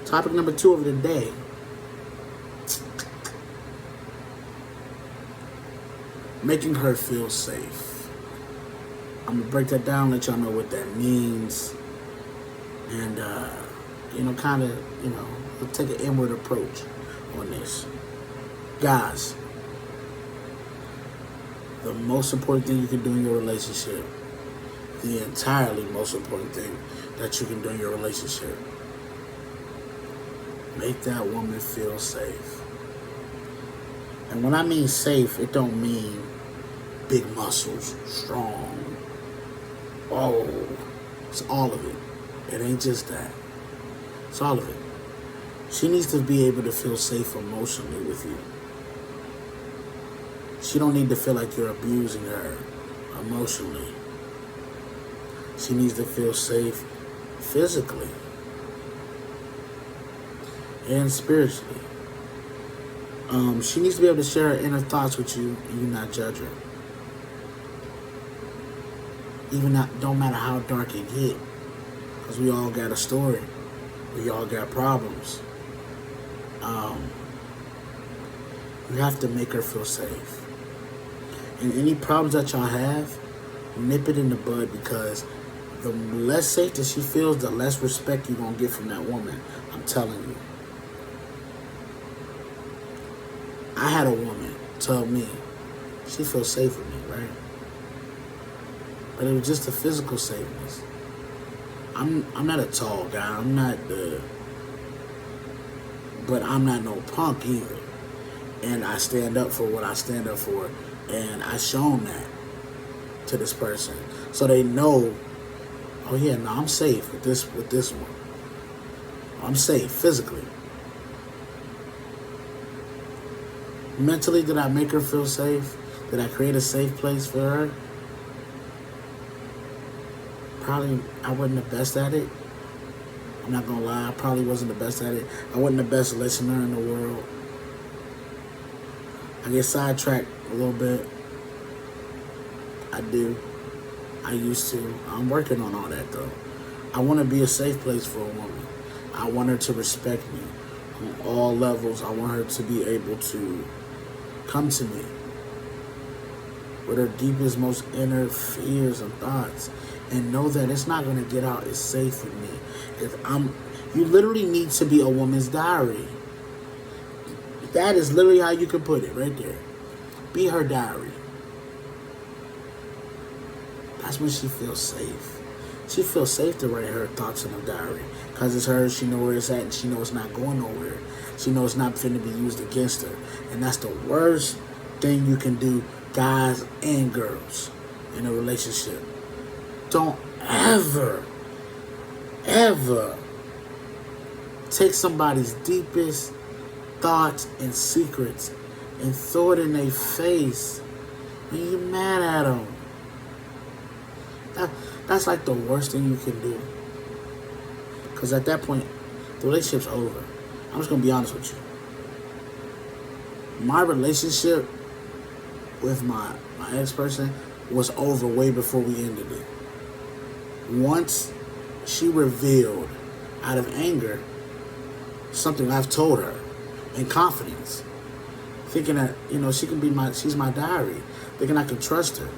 Topic number 2 of the day. Making her feel safe. I'm gonna break that down, let y'all know what that means, and kind of, we'll take an inward approach on this. Guys, the most important thing you can do in your relationship, the entirely most important thing that you can do in your relationship, make that woman feel safe. And when I mean safe, it don't mean big muscles, strong. Oh, it's all of it. It ain't just that. It's all of it. She needs to be able to feel safe emotionally with you. She don't need to feel like you're abusing her emotionally. She needs to feel safe physically and spiritually. She needs to be able to share her inner thoughts with you and you not judge her. Don't matter how dark it get, because we all got a story. We all got problems. You have to make her feel safe. And any problems that y'all have, nip it in the bud, because the less safe that she feels, the less respect you're going to get from that woman. I'm telling you. I had a woman tell me she feels safe with me, right? But it was just a physical safeness. I'm not a tall guy. But I'm not no punk either. And I stand up for what I stand up for. And I shown that to this person. So they know, oh yeah, no, I'm safe with this one. I'm safe physically. Mentally, did I make her feel safe? Did I create a safe place for her? Probably I wasn't the best at it. I'm not gonna lie, I probably wasn't the best at it. I wasn't the best listener in the world. I get sidetracked a little bit. I do. I used to. I'm working on all that though. I want to be a safe place for a woman. I want her to respect me on all levels. I want her to be able to come to me with her deepest, most inner fears and thoughts, and know that it's not going to get out. It's safe with me. You literally need to be a woman's diary. That is literally how you can put it right there. Be her diary. That's when she feels safe. She feels safe to write her thoughts in her diary, because it's hers. She knows where it's at, and she knows it's not going nowhere. She knows it's not finna be used against her. And that's the worst thing you can do, guys and girls, in a relationship. Don't ever take somebody's deepest thoughts and secrets and throw it in their face when you're mad at them. That's like the worst thing you can do. Because at that point, the relationship's over. I'm just going to be honest with you. My relationship with my ex-person was over way before we ended it. Once she revealed, out of anger, something I've told her in confidence, thinking that, she can be she's my diary, thinking I can trust her.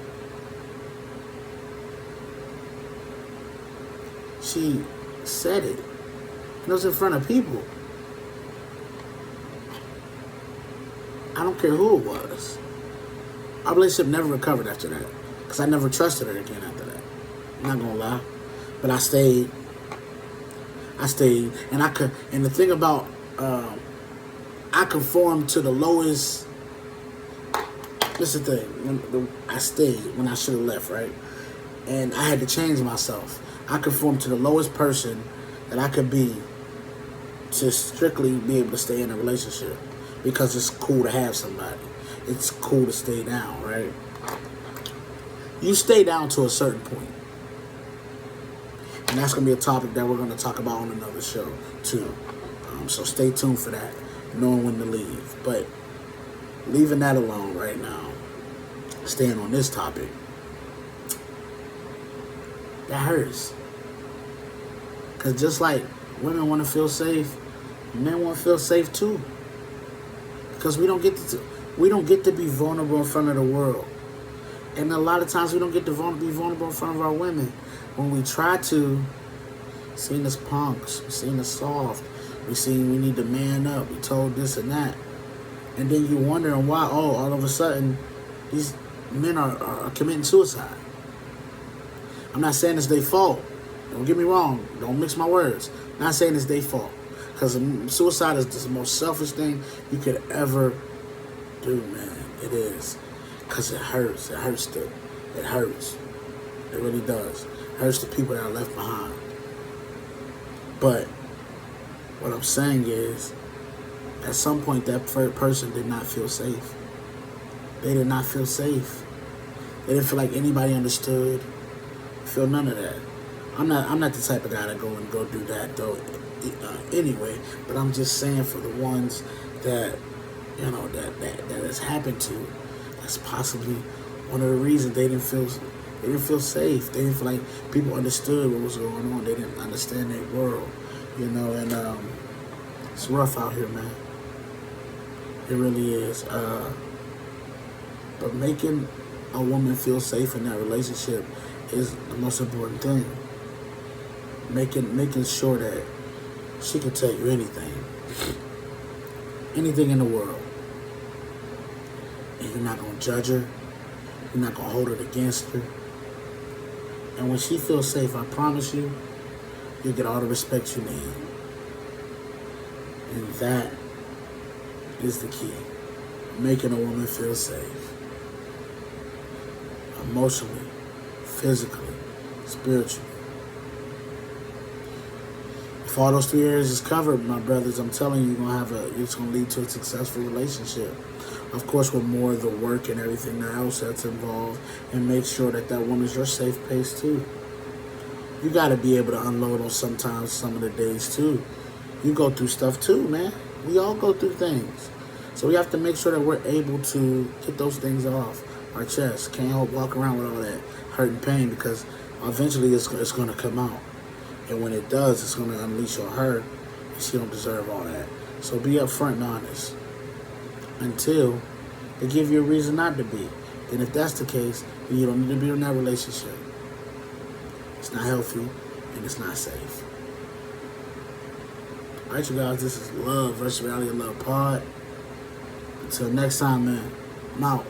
She said it. It was in front of people. I don't care who it was. Our relationship never recovered after that, because I never trusted her again after that. I'm not gonna lie. But I stayed. And and the thing about, I conformed to the lowest. This is the thing. I stayed when I should have left, right? And I had to change myself. I conformed to the lowest person that I could be to strictly be able to stay in a relationship, because it's cool to have somebody. It's cool to stay down, right? You stay down to a certain point. And that's going to be a topic that we're going to talk about on another show, too. So stay tuned for that, knowing when to leave. But leaving that alone right now, staying on this topic, that hurts. Because just like women want to feel safe, men want to feel safe too. Because we don't get to be vulnerable in front of the world. And a lot of times we don't get to be vulnerable in front of our women. When we try to, seen as punks, we seen as soft, we need to man up, we told this and that. And then you wondering why, all of a sudden, these men are committing suicide. I'm not saying it's their fault. Don't get me wrong. Don't mix my words. I'm not saying it's their fault. Because suicide is the most selfish thing you could ever do, man. It is. Because it hurts. It hurts. It hurts. It really does. It hurts the people that are left behind. But what I'm saying is, at some point, that person did not feel safe. They did not feel safe. They didn't feel like anybody understood. Feel none of that. I'm not the type of guy to go do that though. Anyway, but I'm just saying for the ones that that has happened to, that's possibly one of the reasons they didn't feel safe. They didn't feel like people understood what was going on. They didn't understand their world, and it's rough out here, man. It really is. But making a woman feel safe in that relationship is the most important thing. Making sure that she can tell you anything in the world, and you're not gonna judge her. You're not gonna hold it against her. And when she feels safe, I promise you, you get all the respect you need. And that is the key. Making a woman feel safe. Emotionally, physically, spiritually. If all those 3 areas is covered, my brothers, I'm telling you, it's gonna lead to a successful relationship. Of course, with more of the work and everything else that's involved, and make sure that woman's your safe place too. You gotta be able to unload on some of the days too. You go through stuff too, man. We all go through things. So we have to make sure that we're able to get those things off our chest. Can't walk around with all that hurt and pain, because eventually it's going to come out. And when it does, it's going to unleash on her, and she don't deserve all that. So be upfront and honest until they give you a reason not to be. Then if that's the case, then you don't need to be in that relationship. It's not healthy, and it's not safe. All right, you guys, this is Love versus Reality of Love Pod. Until next time, man, I'm out.